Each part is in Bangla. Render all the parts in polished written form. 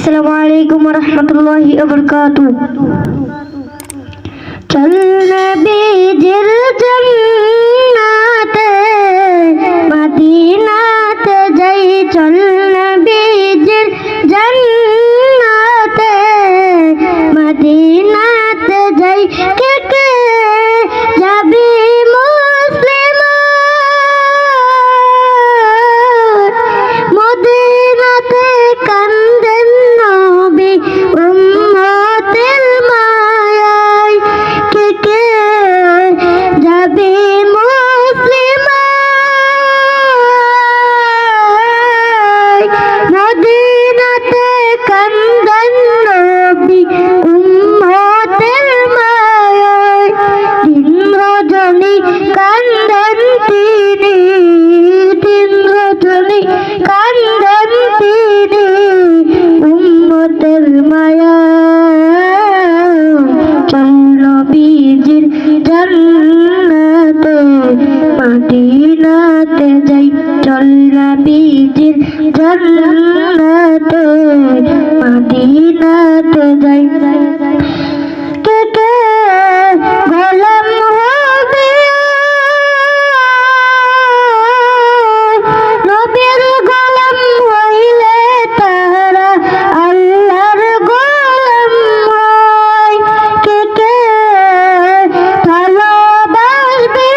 আসসালামু আলাইকুম ওয়া রাহমাতুল্লাহি ওয়া বারাকাতুহু। চল নবীজির জান্নাতে মদিনাতে যাই, চল নবীজির জান্নাতে মদিনাতে যাই। কে কে যাবি মুসলিমান, মদিনাতে কান্দেন নবী উম্মতের মায়ায়। কে কে যাবি মুসলিমান, মদিনাতে কান্দেন নবী উম্মতের মায়ায়। দিন রজনী কান্দেন তিনি, দিন রজনী কান্দেন তিনি উম্মতের মায়ায়। চল নবীজির জান্নাতে মদিনাতে যাই, চল নবীজির জান্নাতে মদিনাতে যাই। কে কে গোলাম হবে নবীর গোলাম হইলে তারা আল্লাহর গোলাম হয়। কে কে ভালোবাসবে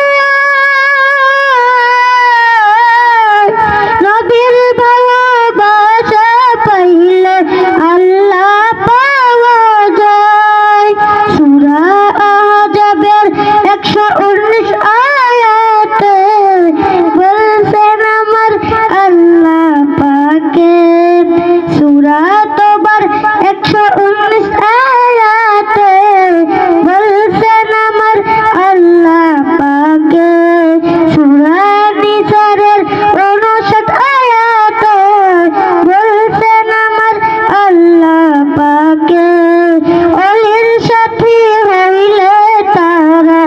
নবীর ভালোবাসা পাইলে আল্লাহ পাওয়া যায়। সূরা আহজাবের 119 আয়াতে বলছেন আমার আল্লাহ পাকে। সূরা তওবার 119 আয়াতে বলছেন আমার আল্লাহ পাকে। সূরা নিসারের 59 আয়াতে বলছেন আমার আল্লাহ পাকে। ওলির সাথী হইলে তারা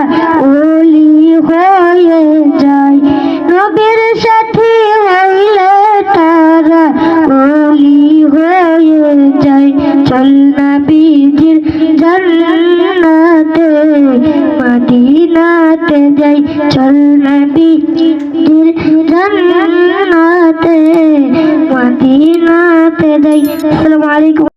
ওলি হয়ে যায়, নবীর সাথী হইলে তারা ওলি হয়ে যায়। চল নবীজির জান্নাতে মদিনাতে যাই, চল নবীজির জান্নাতে মদিনাতে যাই। আসসালামু আলাইকুম।